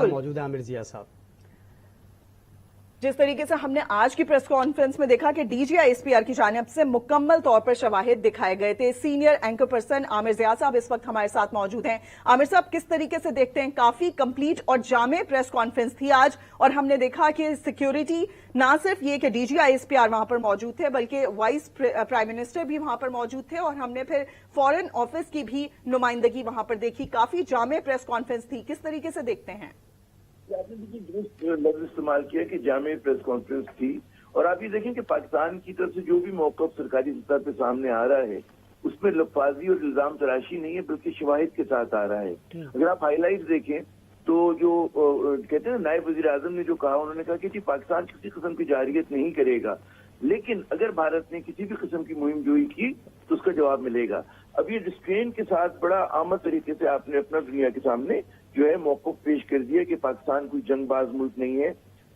موجود ہے عامر ضیاء صاحب. جس طریقے سے ہم نے آج کی پریس کانفرنس میں دیکھا کہ D G I S P R کی جانب سے مکمل طور پر شواہد دکھائے گئے تھے. سینئر اینکر پرسن عامر ضیاء صاحب اس وقت ہمارے ساتھ موجود ہیں. عامر صاحب, کس طریقے سے دیکھتے ہیں؟ کافی کمپلیٹ اور جامع پریس کانفرنس تھی آج, اور ہم نے دیکھا کہ سیکیورٹی نہ صرف یہ کہ D G I S P R وہاں پر موجود تھے, بلکہ وائس پرائم منسٹر بھی وہاں پر موجود تھے, اور ہم نے پھر فارن آفس کی بھی نمائندگی وہاں پر دیکھی. کافی جامع پریس کانفرنس تھی, کس طریقے سے دیکھتے ہیں؟ آپ نے دیکھیے درست لفظ استعمال کیا کہ جامع پریس کانفرنس تھی, اور آپ یہ دیکھیں کہ پاکستان کی طرف سے جو بھی موقف سرکاری سطح پہ سامنے آ رہا ہے اس میں لفاظی اور الزام تراشی نہیں ہے, بلکہ شواہد کے ساتھ آ رہا ہے. اگر آپ ہائی لائٹ دیکھیں تو جو کہتے ہیں نا, نائب وزیر اعظم نے جو کہا, انہوں نے کہا کہ جی پاکستان کسی قسم کی جارحیت نہیں کرے گا, لیکن اگر بھارت نے کسی بھی قسم کی مہم جوئی کی تو اس کا جواب ملے گا. اب یہ ریسٹرین کے ساتھ بڑا آمد طریقے سے آپ نے اپنا دنیا کے سامنے جو ہے موقف پیش کر دیا کہ پاکستان کوئی جنگ باز ملک نہیں ہے,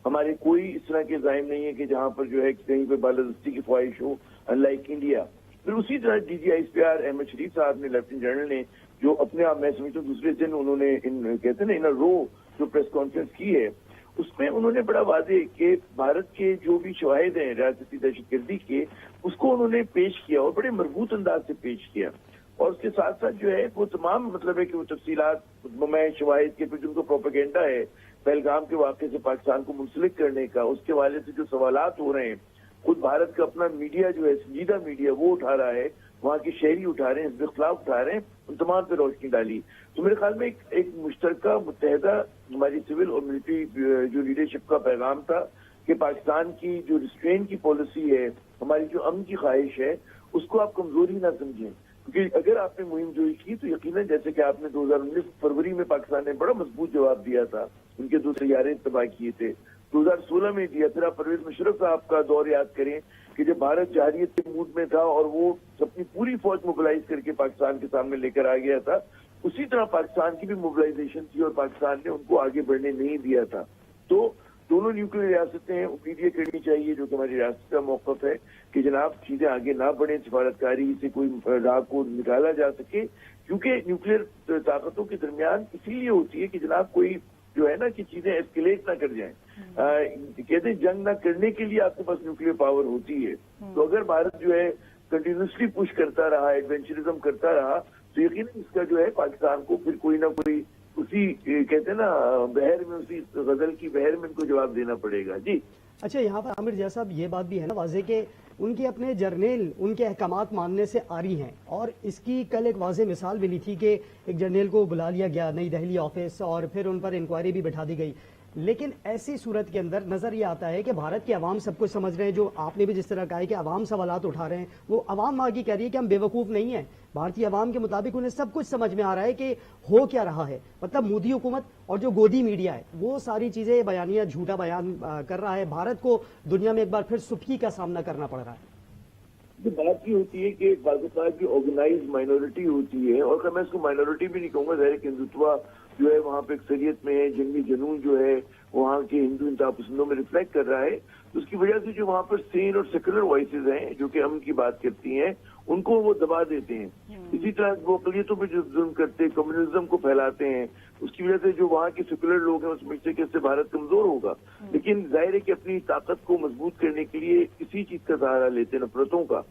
ہمارے کوئی اس طرح کے عزائم نہیں ہے کہ جہاں پر جو ہے کہیں پہ بالادستی کی خواہش ہو, ان لائک انڈیا. پھر اسی طرح D G I S P R Ahmed Sharif صاحب نے, لیفٹیننٹ جنرل نے, جو اپنے آپ میں سمجھتا ہوں دوسرے دن انہوں نے کہتے ہیں نا ان رو جو پریس کانفرنس کی ہے, اس میں انہوں نے بڑا واضح کہ بھارت کے جو بھی شواہد ہیں ریاستی دہشت گردی کے, اس کو انہوں نے پیش کیا اور بڑے مربوط انداز سے پیش کیا. اور اس کے ساتھ ساتھ جو ہے وہ تمام مطلب ہے کہ وہ تفصیلات میں شواہد کے, پھر جن کو پروپیگنڈا ہے پہلگام کے واقعے سے پاکستان کو منسلک کرنے کا, اس کے حوالے سے جو سوالات ہو رہے ہیں, خود بھارت کا اپنا میڈیا جو ہے سنجیدہ میڈیا وہ اٹھا رہا ہے, وہاں کے شہری اٹھا رہے ہیں, حزب اختلاف اٹھا رہے ہیں, ان تمام پہ روشنی ڈالی. تو میرے خیال میں ایک مشترکہ متحدہ ہماری سول اور ملٹری جو لیڈرشپ کا پیغام تھا کہ پاکستان کی جو ریسٹرین کی پالیسی ہے, ہماری جو امن کی خواہش ہے, اس کو آپ کمزوری نہ سمجھیں, کیونکہ اگر آپ نے مہم جوئی کی تو یقیناً جیسے کہ آپ نے 2019 فروری میں پاکستان نے بڑا مضبوط جواب دیا تھا, ان کے 2 سیارے تباہ کیے تھے, 2016 میں دیا. پھر آپ پرویز مشرف صاحب کا دور یاد کریں کہ جب بھارت جارحیت کے موڈ میں تھا اور وہ اپنی پوری فوج موبلائز کر کے پاکستان کے سامنے لے کر آ گیا تھا, اسی طرح پاکستان کی بھی موبلائزیشن تھی اور پاکستان نے ان کو آگے بڑھنے نہیں دیا تھا. تو دونوں نیوکلیر ریاستیں امید یہ کرنی چاہیے, جو کہ ہماری ریاست کا موقف ہے, کہ جناب چیزیں آگے نہ بڑھیں, سفارتکاری سے کوئی راہ کو نکالا جا سکے, کیونکہ نیوکلیر طاقتوں کے درمیان اسی لیے ہوتی ہے کہ جناب کوئی جو ہے نا کہ چیزیں ایسکیلیٹ نہ کر جائیں. کہتے ہیں جنگ نہ کرنے کے لیے آپ کے پاس نیوکلیر پاور ہوتی ہے. تو اگر بھارت جو ہے کنٹینیوسلی پش کرتا رہا, ایڈونچرزم کرتا رہا, تو یقیناً اس کا جو ہے پاکستان کو پھر کوئی نہ کوئی اسی کہتے ہیں نا بحر میں, اسی غزل کی بحر میں ان کو جواب دینا پڑے گا. جی اچھا, یہاں پر عامر ضیاء صاحب یہ بات بھی ہے نا واضح کہ ان کے اپنے جرنیل ان کے احکامات ماننے سے آری ہیں, اور اس کی کل ایک واضح مثال ملی تھی کہ ایک جرنیل کو بلا لیا گیا نئی دہلی آفس, اور پھر ان پر انکوائری بھی بٹھا دی گئی. لیکن ایسی صورت کے اندر نظر یہ آتا ہے کہ بھارت کے عوام سب کچھ سمجھ رہے ہیں, جو آپ نے بھی جس طرح کہا ہے کہ عوام سوالات اٹھا رہے ہیں, وہ عوام آگے کہہ رہی ہے کہ ہم بے وقوف نہیں ہیں. بھارتی عوام کے مطابق انہیں سب کچھ سمجھ میں آ رہا ہے کہ ہو کیا رہا ہے. مطلب مودی حکومت اور جو گودی میڈیا ہے وہ ساری چیزیں بیانیہ جھوٹا بیان کر رہا ہے. بھارت کو دنیا میں ایک بار پھر سختی کا سامنا کرنا پڑ رہا ہے. بات یہ ہوتی ہے کہ پاکستان کی آرگنائز مائنورٹی ہوتی ہے, اور میں اس کو مائنورٹی بھی نہیں کہوں گا, ظاہر کہ ہندوتوا جو ہے وہاں پہ اکثریت میں ہے, جنگی جنون جو ہے وہاں کے ہندو انتہا پسندوں میں ریفلیکٹ کر رہا ہے. تو اس کی وجہ سے جو وہاں پر سین اور سیکولر وائسز ہیں جو کہ امن کی بات کرتی ہیں, ان کو وہ دبا دیتے ہیں. اسی طرح وہ اقلیتوں پہ جو ظلم کرتے ہیں, کمیونزم کو پھیلاتے ہیں, اس کی وجہ سے جو وہاں کے سیکولر لوگ ہیں وہ سمجھتے ہیں کہ اس سے بھارت کمزور ہوگا. لیکن ظاہر ہے کہ اپنی طاقت کو مضبوط کرنے کے لیے اسی چیز کا سہارا لیتے ہیں, نفرتوں کا.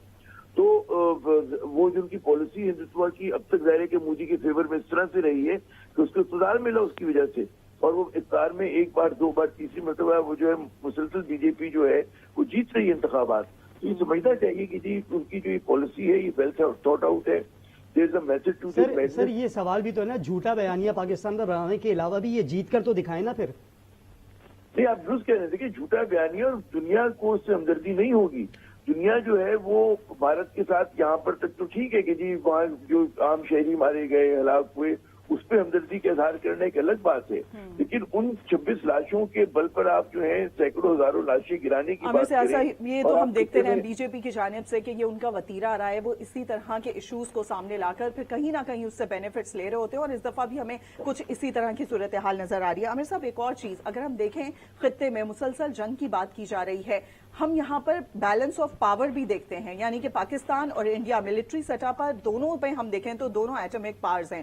تو وہ جو ان کی پالیسی ہندوتوا کی اب تک ظاہر ہے کہ مودی کے فیور میں اس طرح سے رہی ہے کہ اس کو اقتدار ملا اس کی وجہ سے, اور وہ اقتدار میں ایک بار, 2 بار, تیسری مرتبہ وہ جو ہے مسلسل بی جے پی جو ہے وہ جیت رہی ہے انتخابات. تو یہ سمجھنا چاہیے کہ جی ان کی جو یہ پالیسی ہے یہ ویل تھاٹ آؤٹ ہے. سر یہ سوال بھی تو ہے نا, جھوٹا بیانیہ پاکستان پر بنانے کے علاوہ بھی یہ جیت کر تو دکھائیں نا. پھر نہیں, آپ درست کہہ رہے ہیں, دیکھیے جھوٹا بیانیہ, اور دنیا کو اس سے ہمدردی نہیں ہوگی. دنیا جو ہے وہ بھارت کے ساتھ یہاں پر تک تو ٹھیک ہے کہ جی وہاں جو عام شہری مارے گئے, ہلاک ہوئے, اس پہ ہمدردی کا اظہار کرنا ایک الگ بات ہے. لیکن ان 26 لاشوں کے بل پر آپ جو ہے سینکڑوں ہزاروں لاشیں گرانے کی بات کریں, یہ تو ہم دیکھتے رہے بی جے پی کی جانب سے کہ یہ ان کا وتیرہ رہا ہے, وہ اسی طرح کے ایشوز کو سامنے لا کر پھر کہیں نہ کہیں اس سے بینیفٹس لے رہے ہوتے ہیں, اور اس دفعہ بھی ہمیں کچھ اسی طرح کی صورتحال نظر آ رہی ہے. عامر صاحب, ایک اور چیز اگر ہم دیکھیں, خطے میں مسلسل جنگ کی بات کی جا رہی ہے, ہم یہاں پر بیلنس آف پاور بھی دیکھتے ہیں, یعنی کہ پاکستان اور انڈیا ملٹری سطح پر دونوں پہ ہم دیکھیں تو دونوں ایٹمک پاورز ہیں.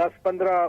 10-15